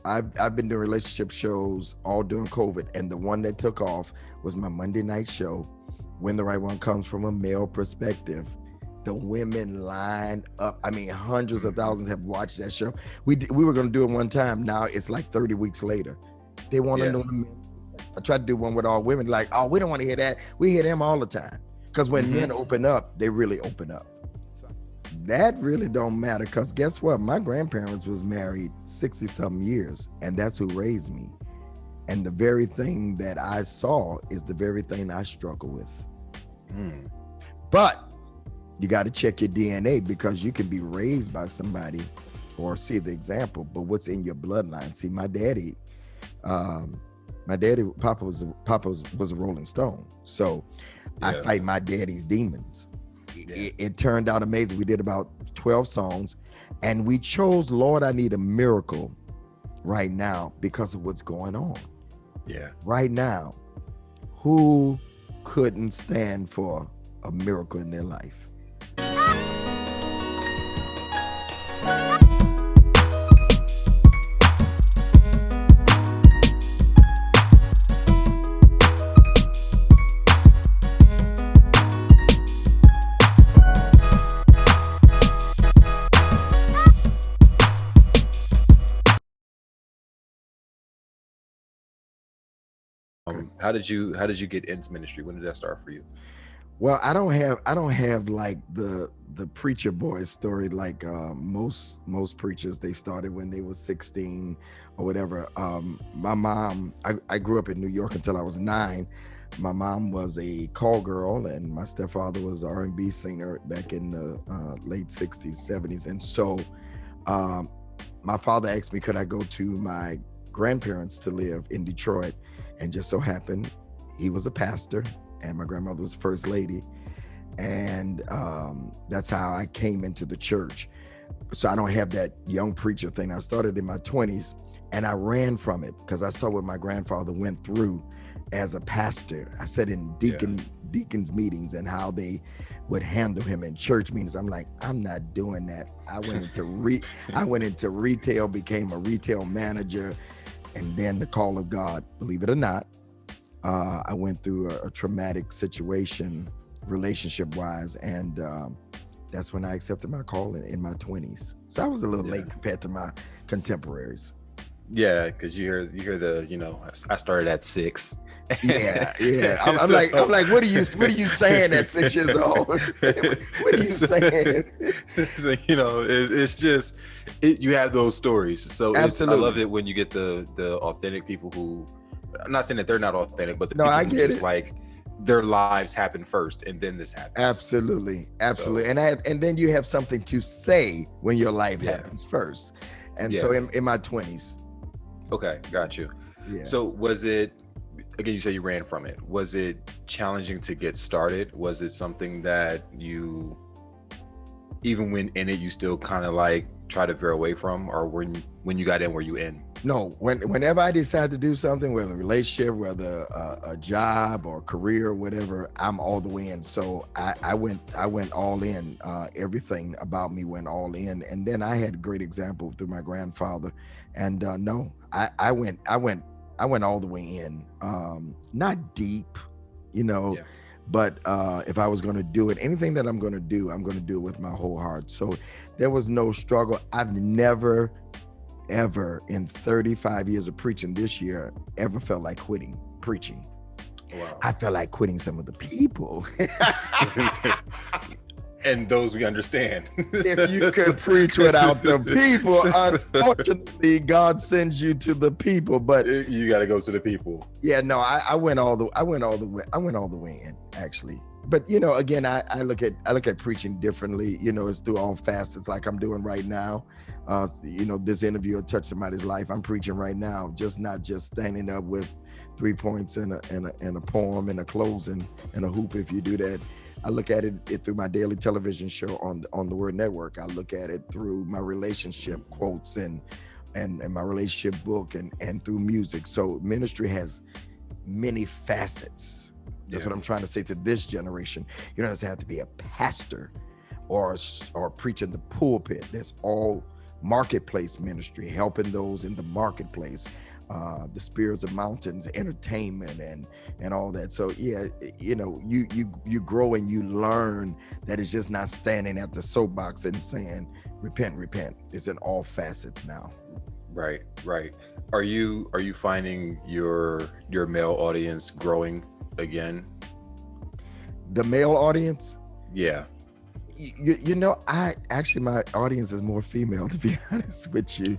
I've been doing relationship shows all during COVID, and the one that took off was my Monday night show, When the Right One Comes, from a male perspective. The women lined up. I mean, hundreds of thousands have watched that show. We were going to do it one time. Now it's like 30 weeks later. They want to know the men. I tried to do one with all women. Like, oh, we don't want to hear that. We hear them all the time. Because when men open up, they really open up. That really don't matter, because guess what? My grandparents was married 60-something years, and that's who raised me. And the very thing that I saw is the very thing I struggle with. But you got to check your DNA, because you can be raised by somebody or see the example, but what's in your bloodline? See, my daddy, Papa was a Rolling Stone. So I fight my daddy's demons. It turned out amazing. We did about 12 songs, and we chose Lord, I Need a Miracle right now because of what's going on. Yeah. Right now, who couldn't stand for a miracle in their life? How did you get into ministry? When did that start for you? Well, I don't have like the preacher boy story like most preachers. They started when they were 16 or whatever. My mom, I grew up in New York until I was 9. My mom was a call girl, and my stepfather was an R&B singer back in the late 60s, 70s. And so my father asked me, could I go to my grandparents to live in Detroit? And just so happened, he was a pastor, and my grandmother was first lady. And that's how I came into the church. So I don't have that young preacher thing. I started in my 20s, and I ran from it because I saw what my grandfather went through as a pastor. I sat in deacons meetings and how they would handle him in church meetings. I'm like, I'm not doing that. I went into retail, became a retail manager. And then the call of God, believe it or not, I went through a traumatic situation relationship-wise, and that's when I accepted my call in my 20s. So I was a little late compared to my contemporaries. Yeah, because you hear the, I started at 6. Yeah. I'm like, what are you saying at 6 years old? What are you saying? So, it's just, you have those stories. So I love it when you get the authentic people who, I'm not saying that they're not authentic, but the people I who get just it. like their lives happen first and then this happens. Absolutely. So, and then you have something to say when your life happens first. And so in my 20s. Okay, got you. Yeah. So was it, again, you say you ran from it. Was it challenging to get started? Was it something that you, even when in it, you still kind of like try to veer away from? Or when you got in, were you in? No, whenever I decide to do something, whether a relationship, whether a job or career, whatever, I'm all the way in. So I went all in. Everything about me went all in. And then I had a great example through my grandfather. And I went all the way in. Not deep, but if I was going to do it, anything that I'm going to do it with my whole heart. So there was no struggle. I've never, ever in 35 years of preaching this year, ever felt like quitting preaching. Wow. I felt like quitting some of the people. And those we understand. If you could preach without the people, unfortunately, God sends you to the people. But you got to go to the people. Yeah, no, I went all the way in, actually. But again, I look at preaching differently. It's through all facets, like I'm doing right now. This interview will touch somebody's life. I'm preaching right now, not just standing up with 3 points and a poem and a closing and a hoop. If you do that, I look at it through my daily television show on the Word Network. I look at it through my relationship quotes and my relationship book and through music. So ministry has many facets. That's what I'm trying to say to this generation. You don't necessarily have to be a pastor or preach in the pulpit. There's all marketplace ministry, helping those in the marketplace, the spirits of mountains, entertainment, and all that. So yeah, you know, you grow and you learn that it's just not standing at the soapbox and saying repent. It's in all facets now. Right. Are you finding your male audience growing again? The male audience? Yeah. You know, my audience is more female, to be honest with you.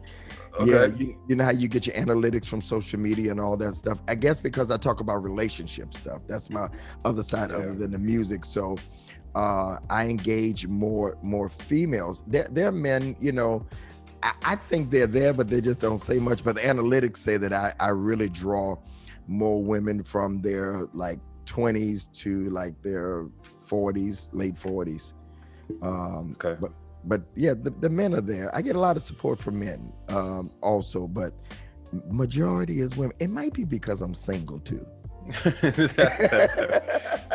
Okay. Yeah, you know how you get your analytics from social media and all that stuff. I guess because I talk about relationship stuff. That's my other side, other than the music. So I engage more females. They're men, you know. I think they're there, but they just don't say much. But the analytics say that I really draw more women from their like 20s to like their 40s, late 40s. Okay. But yeah, the men are there. I get a lot of support from men also, but majority is women. It might be because I'm single too.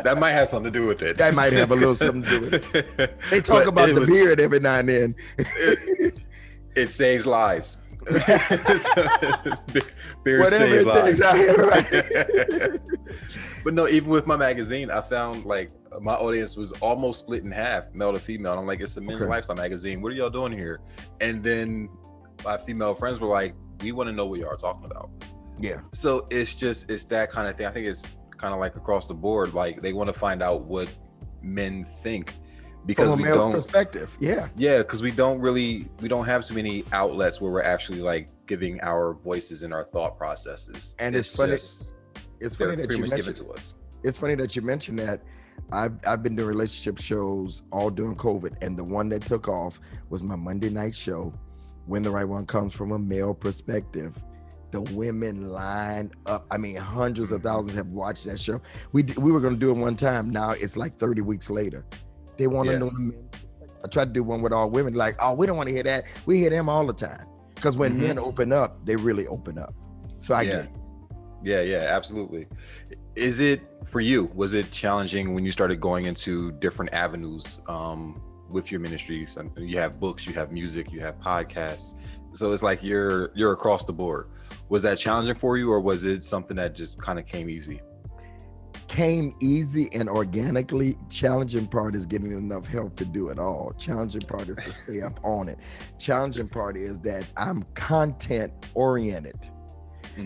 That might have something to do with it. That might have a little something to do with it. They talk about the beard every now and then. It saves lives. Beer Whatever it lives. takes. Right. But no, even with my magazine, I found like my audience was almost split in half, male to female. And I'm like, it's a men's lifestyle magazine. What are y'all doing here? And then my female friends were like, we want to know what y'all are talking about. Yeah. So it's that kind of thing. I think it's kind of like across the board. Like they want to find out what men think. Because from a male's perspective, because we don't have so many outlets where we're actually like giving our voices and our thought processes. And it's funny that you mentioned to us. It's funny that you mentioned that. I've been doing relationship shows all during COVID, and the one that took off was my Monday night show, When the Right One Comes, from a male perspective. The women line up. I mean, hundreds of thousands have watched that show. We were going to do it one time. Now it's like 30 weeks later. They want to know the men. I tried to do one with all women, like, oh, we don't want to hear that. We hear them all the time. Because when men open up, they really open up. So I get it. Yeah, absolutely. Is it, for you, was it challenging when you started going into different avenues with your ministries? You have books, you have music, you have podcasts. So it's like you're across the board. Was that challenging for you, or was it something that just kind of came easy? Came easy and organically. Challenging part is getting enough help to do it all. Challenging part is to stay up on it. Challenging part is that I'm content oriented.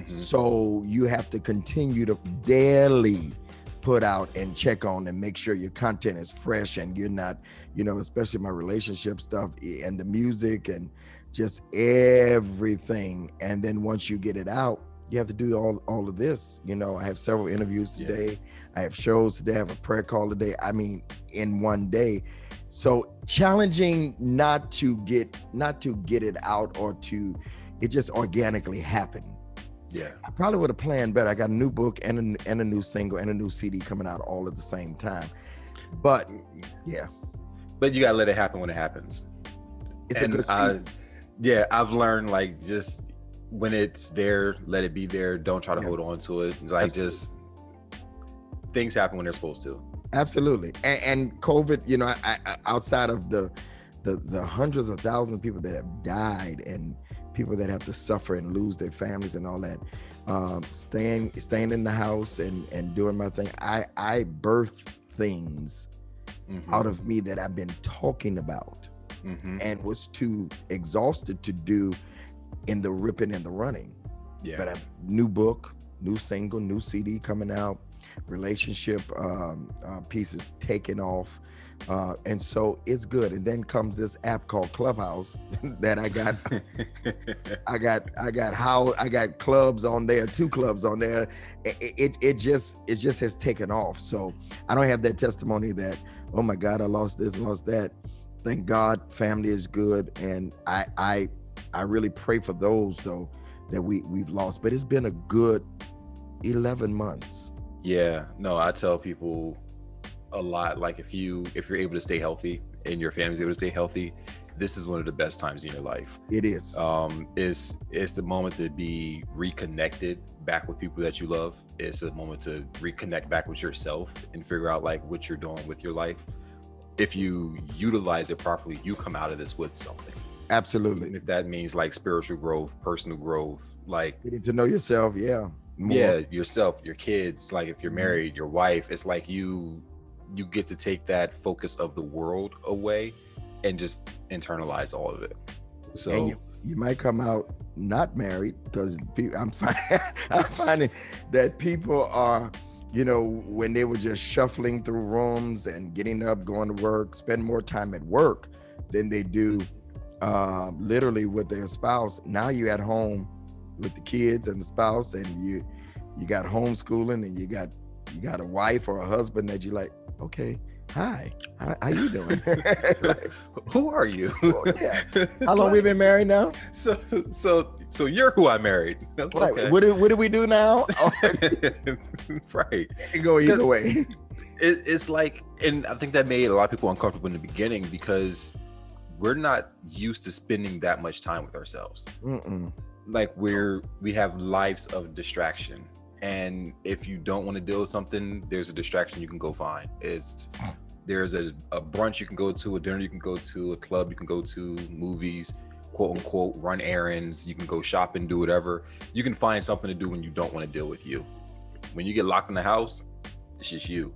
So you have to continue to daily put out and check on and make sure your content is fresh, and you're not, you know, especially my relationship stuff and the music and just everything. And then once you get it out, you have to do all of this. You know, I have several interviews today. I have shows today. I have a prayer call today. I mean, in one day. So challenging not to get it out, or it just organically happened. Yeah. I probably would have planned better. I got a new book and a new single and a new CD coming out all at the same time. But yeah. But you gotta let it happen when it happens. It's a good season. I've learned, like, just when it's there, let it be there. Don't try to hold on to it. Like, just things happen when they're supposed to. Absolutely. And COVID, you know, I outside of the hundreds of thousands of people that have died and people that have to suffer and lose their families and all that, staying in the house and doing my thing, I birthed things out of me that I've been talking about and was too exhausted to do in the ripping and the running. But a new book, new single, new CD coming out, relationship pieces taking off, and so it's good. And then comes this app called Clubhouse that I got. I got clubs on there, 2 clubs on there. It just has taken off. So I don't have that testimony that, oh my God, I lost this, lost that. Thank God, family is good, and I really pray for those though that we've lost. But it's been a good 11 months. Yeah, no, I tell people a lot, like, if you're able to stay healthy and your family's able to stay healthy, this is one of the best times in your life. It is. It's the moment to be reconnected back with people that you love. It's a moment to reconnect back with yourself and figure out like what you're doing with your life. If you utilize it properly, you come out of this with something. Absolutely. Even if that means like spiritual growth, personal growth, like getting to know yourself. Yeah. More. Yeah, yourself, your kids, like if you're married, your wife, it's like you get to take that focus of the world away and just internalize all of it. So and you might come out not married, because I'm finding that people are, when they were just shuffling through rooms and getting up, going to work, spend more time at work than they do literally with their spouse. Now you're at home with the kids and the spouse, and you got homeschooling, and you got a wife or a husband that you like, okay, hi, how you doing? Like, who are you? Yeah. How long we been married now? So you're who I married. Okay. Right. What do we do now? Right. It can go either way. It's like, and I think that made a lot of people uncomfortable in the beginning, because we're not used to spending that much time with ourselves. Mm-mm. Like we have lives of distraction, and if you don't want to deal with something, there's a distraction you can go find. There's a brunch you can go to, a dinner you can go to, a club you can go to, movies, quote unquote, run errands, you can go shopping, do whatever. You can find something to do when you don't want to deal with you. When you get locked in the house, it's just you.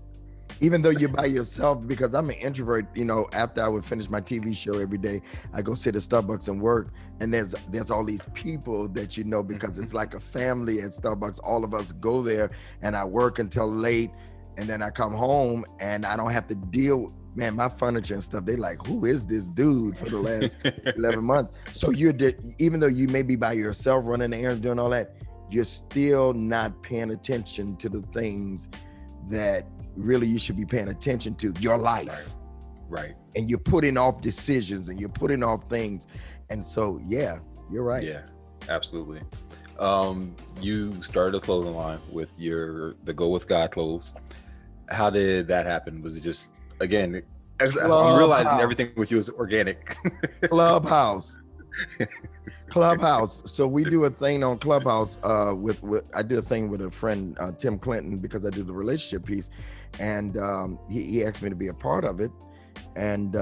Even though you're by yourself, because I'm an introvert, after I would finish my TV show every day, I go sit at Starbucks and work, and there's all these people that because it's like a family at Starbucks. All of us go there, and I work until late, and then I come home, and I don't have to deal, man, my furniture and stuff, they like, who is this dude for the last 11 months? So even though you may be by yourself running errands, doing all that, you're still not paying attention to the things that really you should be paying attention to, your life. Right. And you're putting off decisions, and you're putting off things. And so, yeah, you're right. Yeah, absolutely. You started a clothing line with the Go With God clothes. How did that happen? Was it just, again, you realizing everything with you is organic? Clubhouse. So we do a thing on Clubhouse with I do a thing with a friend, Tim Clinton, because I do the relationship piece, and he asked me to be a part of it. And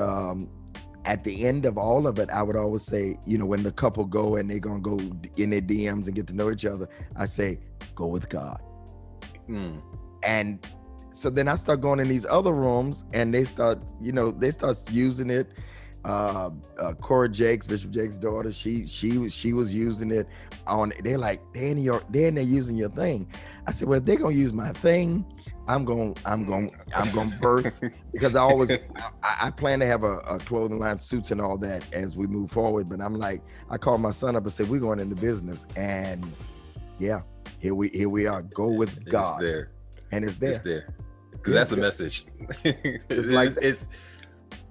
at the end of all of it, I would always say, when the couple go and they're gonna go in their DMs and get to know each other, I say, go with God. And so then I start going in these other rooms, and they start using it. Cora Jakes, Bishop Jakes' daughter, she was using it on. They're like, they're in there using your thing. I said, well, if they're gonna use my thing, I'm gonna birth, because I plan to have a clothing line, suits and all that as we move forward. But I'm like, I called my son up and said, we're going into business, and yeah, here we are. Go with God. It's there. And it's there. It's there. Because that's a message.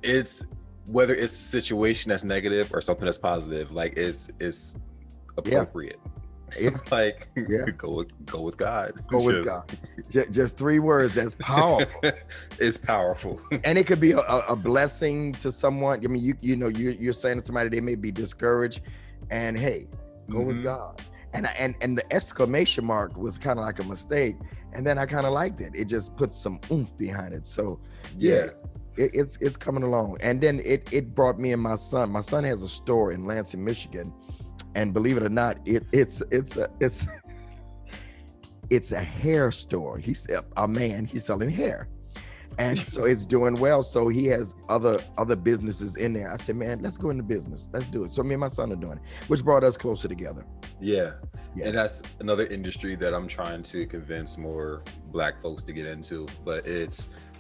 It's whether it's a situation that's negative or something that's positive, like it's appropriate. Yeah. Like, go with God. Go with God. Just 3 words. That's powerful. It's powerful. And it could be a blessing to someone. I mean, you're saying to somebody, they may be discouraged, and hey, go with God. And the exclamation mark was kind of like a mistake, and then I kind of liked it. It just put some oomph behind it. So yeah. It's coming along. And then it brought me and my son. My son has a store in Lansing, Michigan, and believe it or not, it's a hair store. He's a man. He's selling hair, and so it's doing well. So he has other businesses in there. I said, man, let's go into business. Let's do it. So me and my son are doing it, which brought us closer together. Yeah. And that's another industry that I'm trying to convince more Black folks to get into. But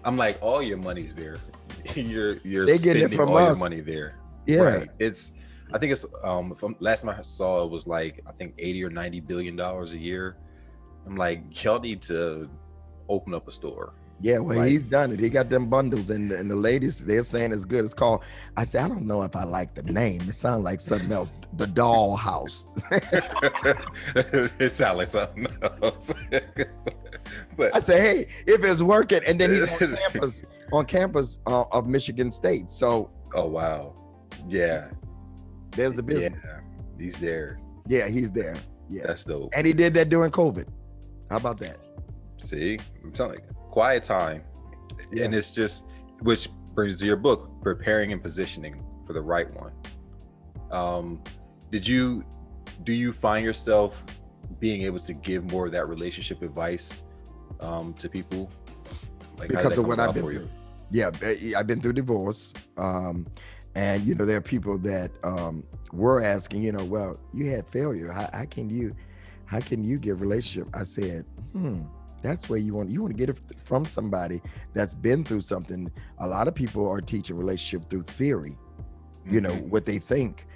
I'm like, all your money's there. You're spending all your money there. Yeah. Right. I think it's last time I saw it was like, I think 80 or 90 billion dollars a year. I'm like, y'all need to open up a store. Yeah, well, he's done it. He got them bundles, and the ladies, they're saying it's good. It's called, I said, I don't know if I like the name. It sounds like something else. The Doll House. It sounds like something else. But I say, hey, if it's working, and then he's on campus of Michigan State. So. Oh, wow. Yeah. There's the business. Yeah, he's there. Yeah, he's there. Yeah. That's dope. And he did that during COVID. How about that? See, I'm telling you, quiet time. Yeah. And it's just, which brings to your book, preparing and positioning for the right one. Do you find yourself being able to give more of that relationship advice to people? Like, because of what I've been through. Yeah, I've been through divorce. And, you know, there are people that were asking, you know, well, you had failure. How can you give relationship? I said, that's where you want to get it from somebody that's been through something. A lot of people are teaching relationship through theory, you know, what they think,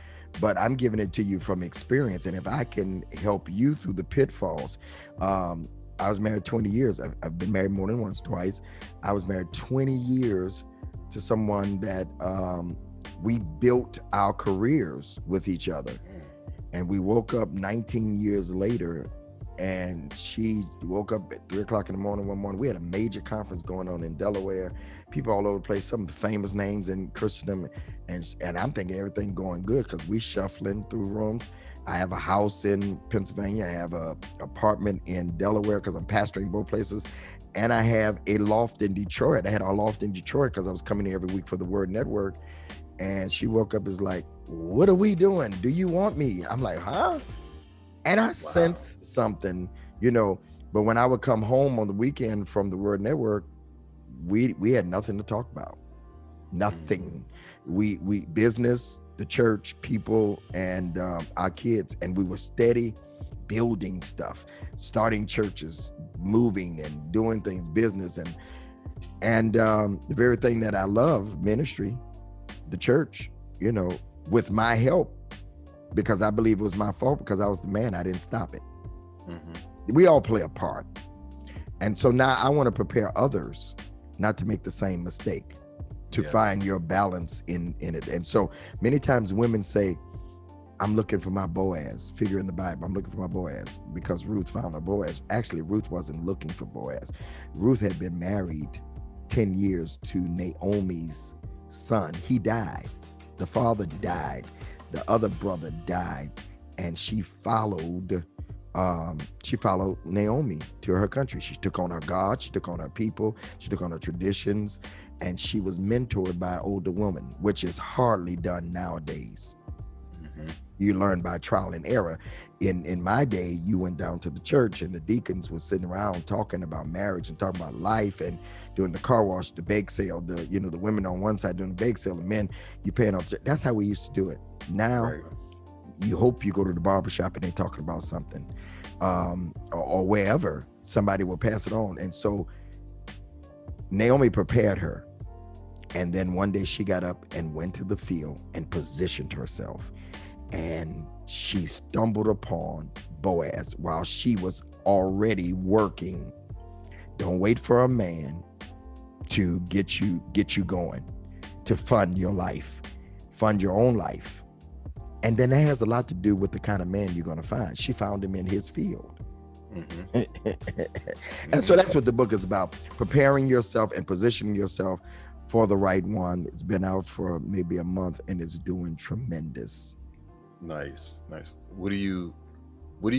but I'm giving it to you from experience. And if I can help you through the pitfalls, I was married 20 years. I've been married more than once, twice. I was married 20 years to someone that we built our careers with each other. And we woke up 19 years later, and she woke up at 3:00 in the morning one morning. We had a major conference going on in Delaware, people all over the place, some famous names in Christendom, and I'm thinking everything going good because we shuffling through rooms. I have a house in Pennsylvania. I have a apartment in Delaware because I'm pastoring both places. And I have a loft in Detroit. I had a loft in Detroit because I was coming here every week for the Word Network. And she woke up, is like, what are we doing? Do you want me? I'm like, huh? And I sensed something, you know, but when I would come home on the weekend from the Word Network, we had nothing to talk about. Nothing. We business, the church, people, and our kids, and we were steady building stuff, starting churches, moving and doing things, business, and the very thing that I love, ministry, the church, you know, with my help, because I believe it was my fault because I was the man. I didn't stop it. We all play a part. And so now I want to prepare others not to make the same mistake, to find your balance in it. And so many times women say, I'm looking for my Boaz, figure in the Bible. I'm looking for my Boaz because Ruth found her Boaz. Actually, Ruth wasn't looking for Boaz. Ruth had been married 10 years to Naomi's son. He died. The father died. The other brother died. And she followed Naomi to her country. She took on her God. She took on her people. She took on her traditions. And she was mentored by an older woman, which is hardly done nowadays. You learn by trial and error. In my day, you went down to the church and the deacons were sitting around talking about marriage and talking about life and doing the car wash, the bake sale, the women on one side doing the bake sale, the men, you paying off. That's how we used to do it. Now, you hope you go to the barbershop and they're talking about something, or wherever somebody will pass it on. And so Naomi prepared her. And then one day she got up and went to the field and positioned herself. And she stumbled upon Boaz while she was already working. Don't wait for a man to get you going, to fund your life, fund your own life. And then that has a lot to do with the kind of man you're going to find. She found him in his field. And so that's what the book is about, preparing yourself and positioning yourself for the right one. It's been out for maybe a month and it's doing tremendous. Nice. What do you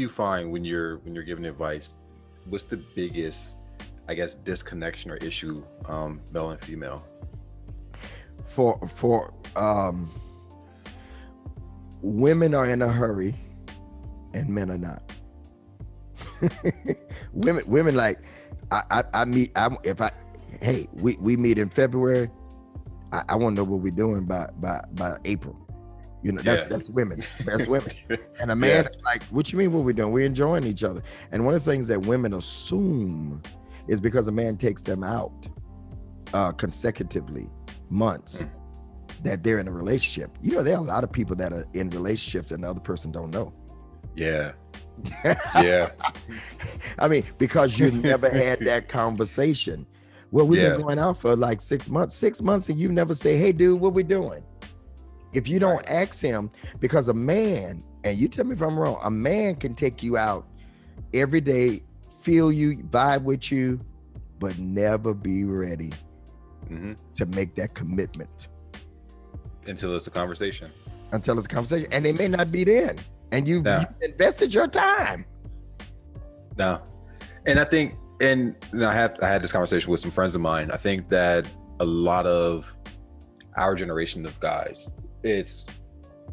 find when you're giving advice? What's the biggest, I guess, disconnection or issue, male and female? For women are in a hurry and men are not. women like we meet in February. I want to know what we're doing by April. You know, that's women. That's women. And a man like, what you mean what we're doing? We're enjoying each other. And one of the things that women assume is because a man takes them out consecutively months, that they're in a relationship. You know, there are a lot of people that are in relationships and the other person don't know. Yeah. I mean, because you never had that conversation. Well, we've been going out for like 6 months. 6 months and you never say, hey, dude, what we doing? If you don't ask him, because a man, and you tell me if I'm wrong, a man can take you out every day, feel you, vibe with you, but never be ready to make that commitment. Until it's a conversation. And they may not be then. And you've invested your time. No. And I think, I had this conversation with some friends of mine. I think that a lot of our generation of guys, it's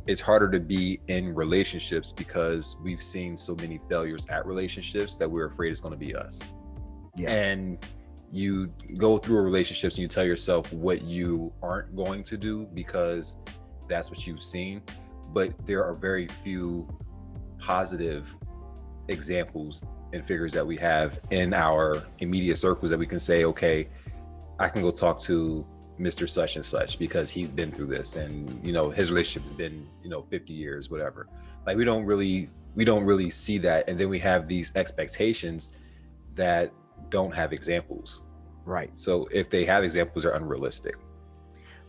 it's harder to be in relationships because we've seen so many failures at relationships that we're afraid it's going to be us. Yeah. And you go through relationships and you tell yourself what you aren't going to do because that's what you've seen. But there are very few positive examples and figures that we have in our immediate circles that we can say, okay, I can go talk to Mr. Such and Such because he's been through this, and you know his relationship has been 50 years, whatever. Like we don't really see that, and then we have these expectations that don't have examples. Right. So if they have examples, they're unrealistic.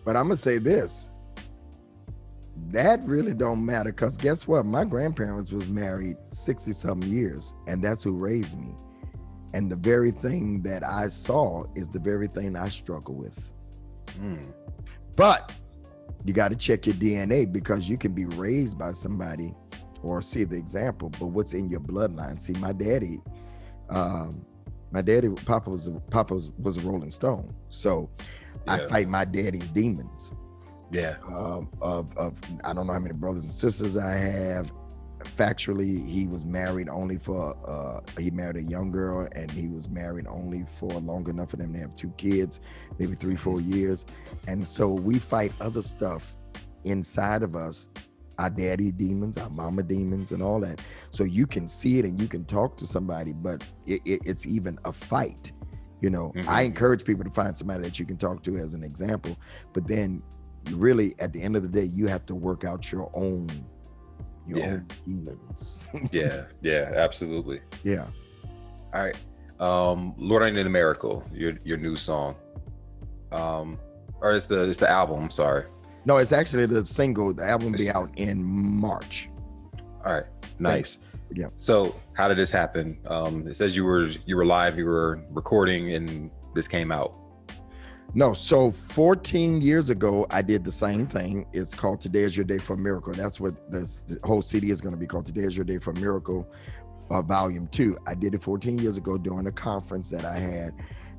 But I'm gonna say this: that really don't matter, because guess what? My grandparents was married 60-something years, and that's who raised me. And the very thing that I saw is the very thing I struggle with. But you got to check your DNA, because you can be raised by somebody or see the example, but what's in your bloodline? See, my daddy, Papa was a Rolling Stone, so yeah. I fight my daddy's demons. Yeah. Of I don't know how many brothers and sisters I have. Factually, he was married only for he married a young girl, and he was married only for long enough for them to have 2 kids, maybe 3-4 years. And so we fight other stuff inside of us, our daddy demons, our mama demons, and all that. So you can see it and you can talk to somebody, but it's even a fight. I encourage people to find somebody that you can talk to as an example, but then really at the end of the day, you have to work out your own demons. yeah, absolutely. Yeah. All right. Lord, I Need a Miracle, your new song. Or it's the album, I'm sorry. No, it's actually the single. The album will be out in March. All right. Nice. Yeah. So how did this happen? It says you were live, you were recording, and this came out. No, so 14 years ago, I did the same thing. It's called Today Is Your Day for a Miracle. That's what the whole CD is going to be called, Today Is Your Day for a Miracle, Volume 2. I did it 14 years ago during a conference that I had.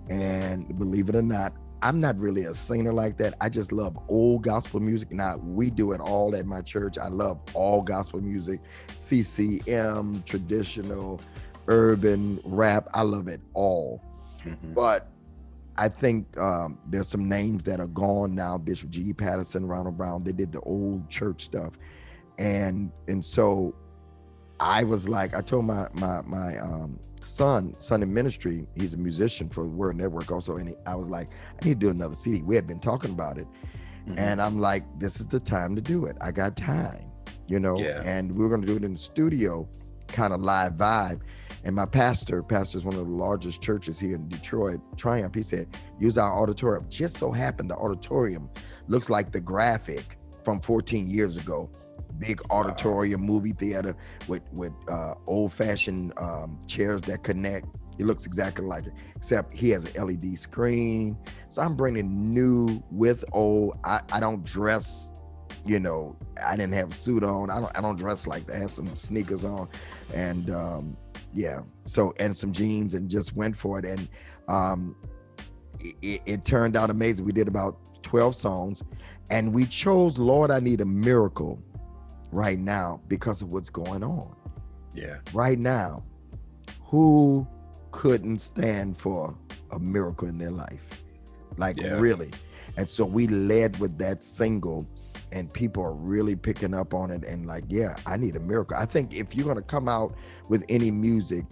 And believe it or not, I'm not really a singer like that. I just love old gospel music. Now, we do it all at my church. I love all gospel music, CCM, traditional, urban, rap. I love it all. But I think there's some names that are gone now. Bishop G. Patterson, Ronald Brown, they did the old church stuff. And so I was like, I told my son in ministry, he's a musician for Word Network also, and I was like, I need to do another CD. We had been talking about it. And I'm like, this is the time to do it. I got time, and we were going to do it in the studio, kind of live vibe. And my pastor's one of the largest churches here in Detroit, Triumph, he said, use our auditorium. Just so happened the auditorium looks like the graphic from 14 years ago. Big auditorium, movie theater with old-fashioned chairs that connect. It looks exactly like it, except he has an LED screen. So I'm bringing new with old. I don't dress, I didn't have a suit on. I don't dress like that. I had some sneakers on, and so, and some jeans, and just went for it. And it turned out amazing. We did about 12 songs, and we chose Lord, I Need a Miracle right now because of what's going on. Yeah. Right now, who couldn't stand for a miracle in their life? Really. And so we led with that single, and people are really picking up on it and like, yeah, I need a miracle. I think if you're going to come out with any music,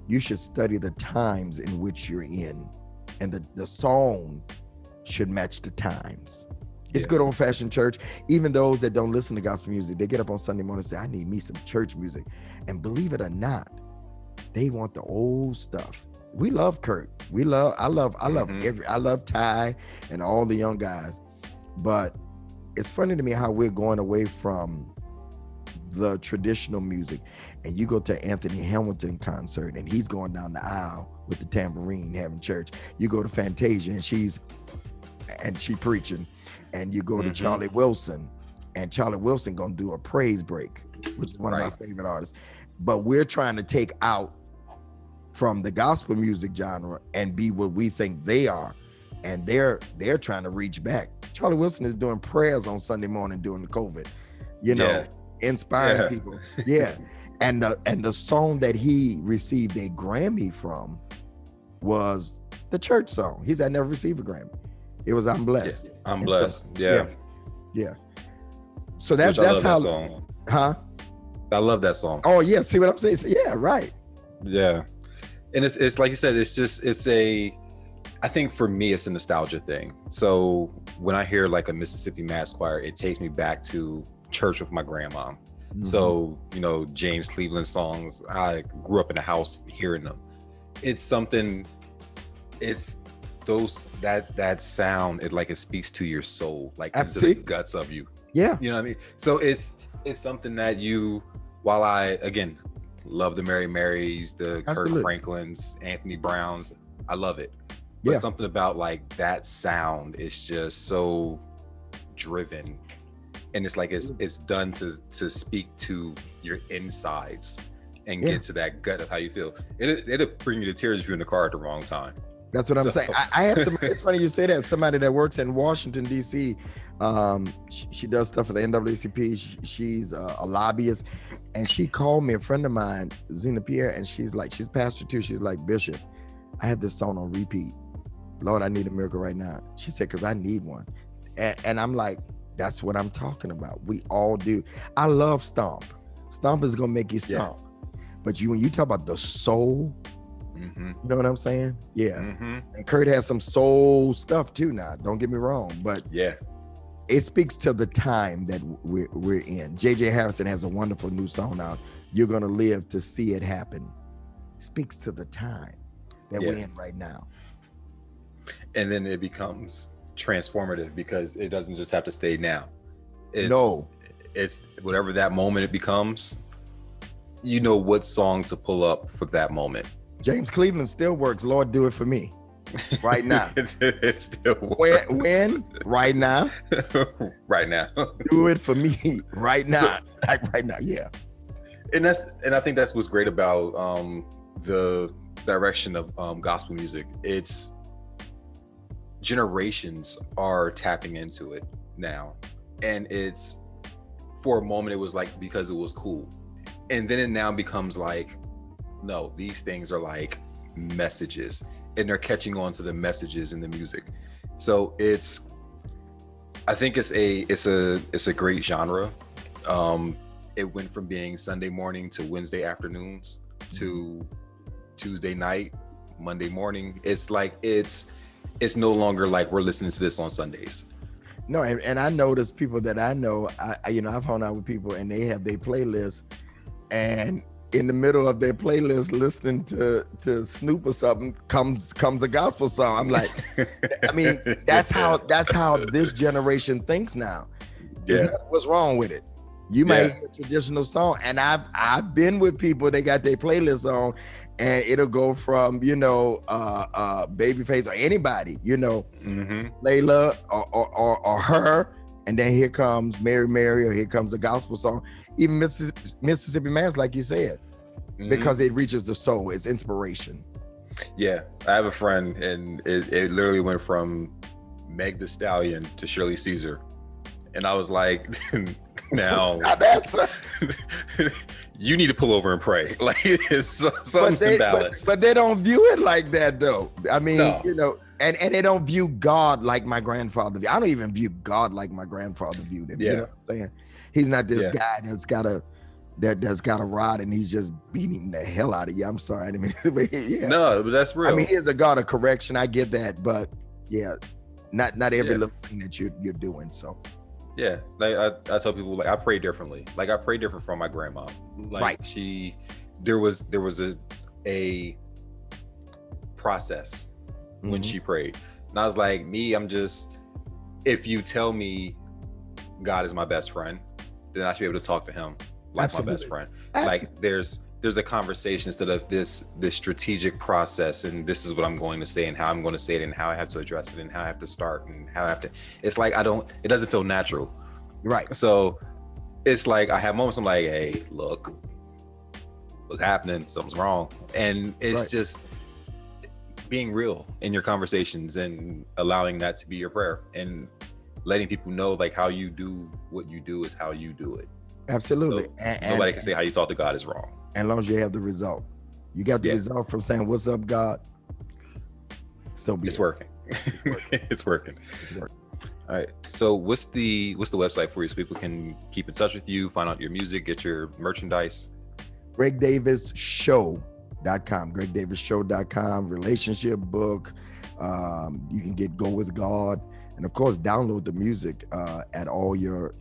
you should study the times in which you're in, and the song should match the times. It's good old-fashioned church. Even those that don't listen to gospel music, they get up on Sunday morning and say, I need me some church music. And believe it or not, they want the old stuff. We love Kurt. I love Ty and all the young guys. But it's funny to me how we're going away from the traditional music, and you go to Anthony Hamilton concert and he's going down the aisle with the tambourine having church. You go to Fantasia and she preaching, and you go to Charlie Wilson, and Charlie Wilson gonna do a praise break, which is one of my favorite artists. But we're trying to take out from the gospel music genre and be what we think they are, and they're trying to reach back. Charlie Wilson is doing prayers on Sunday morning during the COVID. you know, inspiring people. Yeah. And the song that he received a Grammy from was the church song. He said, I never received a Grammy. It was I'm Blessed. Yeah, I'm Blessed. So, yeah. So that's how. That song. Huh? I love that song. Oh yeah. See what I'm saying? Yeah. Right. Yeah. And it's like you said, I think for me, it's a nostalgia thing. So when I hear like a Mississippi Mass Choir, it takes me back to church with my grandma. Mm-hmm. So, you know, James Cleveland songs, I grew up in a house hearing them. It's something, it's those, that sound, it speaks to your soul, like into the guts of you. Yeah. You know what I mean? So it's something that while I, again, love the Mary Marys, the Kirk Franklins, Anthony Browns, I love it. But something about like that sound is just so driven, and it's like it's done to speak to your insides and get to that gut of how you feel. It'll bring you to tears if you're in the car at the wrong time. That's what I'm saying. I had some. It's funny you say that. Somebody that works in Washington D.C. She does stuff for the NAACP. She's a lobbyist, and she called me. A friend of mine, Zena Pierre, and she's a pastor too. She's like, Bishop, I have this song on repeat. Lord, I need a miracle right now. She said, because I need one. And I'm like, that's what I'm talking about. We all do. I love Stomp. Stomp is going to make you stomp. Yeah. But when you talk about the soul, you know what I'm saying? Yeah. Mm-hmm. And Kurt has some soul stuff too now. Don't get me wrong. But it speaks to the time that we're in. J.J. Harrison has a wonderful new song out. You're going to live to see it happen. It speaks to the time that we're in right now. And then it becomes transformative because it doesn't just have to stay now. It's whatever that moment it becomes, you know what song to pull up for that moment. James Cleveland still works. Lord, do it for me right now. it still works. When? Right now. Right now. Do it for me right now. Right now. Yeah. And I think that's what's great about the direction of gospel music. It's generations are tapping into it now, and it's for a moment it was like because it was cool, and then it now becomes like, no, these things are like messages, and they're catching on to the messages in the music. So I think it's a great genre. It went from being Sunday morning to Wednesday afternoons to Tuesday night, Monday morning. It's like it's no longer like we're listening to this on Sundays. No, and I notice people that I know, I've hung out with people and they have their playlists, and in the middle of their playlist listening to Snoop or something comes a gospel song. I'm like, I mean, that's how this generation thinks now. What's wrong with it? You might hear a traditional song, and I've been with people, they got their playlist on, and it'll go from, Babyface or anybody, Layla or her, and then here comes Mary, or here comes a gospel song, even Mississippi Mass, like you said, because it reaches the soul. It's inspiration. Yeah, I have a friend, and it literally went from Meg Thee Stallion to Shirley Caesar, and I was like, now you need to pull over and pray. Like, it's something balanced. But they don't view it like that, though. I mean, and they don't view God like my grandfather viewed. I don't even view God like my grandfather viewed him. You know what I'm saying? He's not this guy that's got a rod and he's just beating the hell out of you. I'm sorry, I didn't mean to, No, but that's real. I mean, he is a God of correction. I get that, but not every little thing that you're doing. So. Yeah, like I tell people, like, I pray differently. Like, I pray different from my grandma. Like, there was a process when she prayed, and I was like, if you tell me God is my best friend, then I should be able to talk to him like my best friend. Like, there's a conversation instead of this strategic process, and this is what I'm going to say and how I'm going to say it and how I have to address it and how I have to start and how I have to. It's like it doesn't feel natural. Right. So it's like I have moments I'm like, hey, look, what's happening? Something's wrong. And it's just being real in your conversations and allowing that to be your prayer. And letting people know like how you do what you do is how you do it. Absolutely. So nobody can say how you talk to God is wrong. As long as you have the result. You got the result from saying, "What's up, God?" So it's working. It's working. All right. So what's the website for you so people can keep in touch with you, find out your music, get your merchandise? GregDavisShow.com. GregDavisShow.com. Relationship book. You can get Go With God, and of course download the music at all your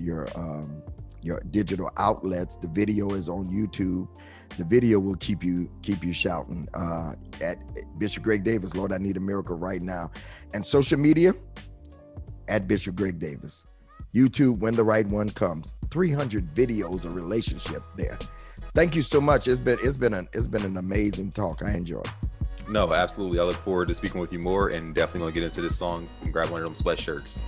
digital outlets. The video is on YouTube. The video will keep you shouting at Bishop Greg Davis. Lord, I need a miracle right now. And social media at Bishop Greg Davis. YouTube, when the right one comes. 300 videos of relationship there. Thank you so much. It's been an amazing talk. I enjoy it. No, absolutely. I look forward to speaking with you more, and definitely gonna get into this song and grab one of them sweatshirts.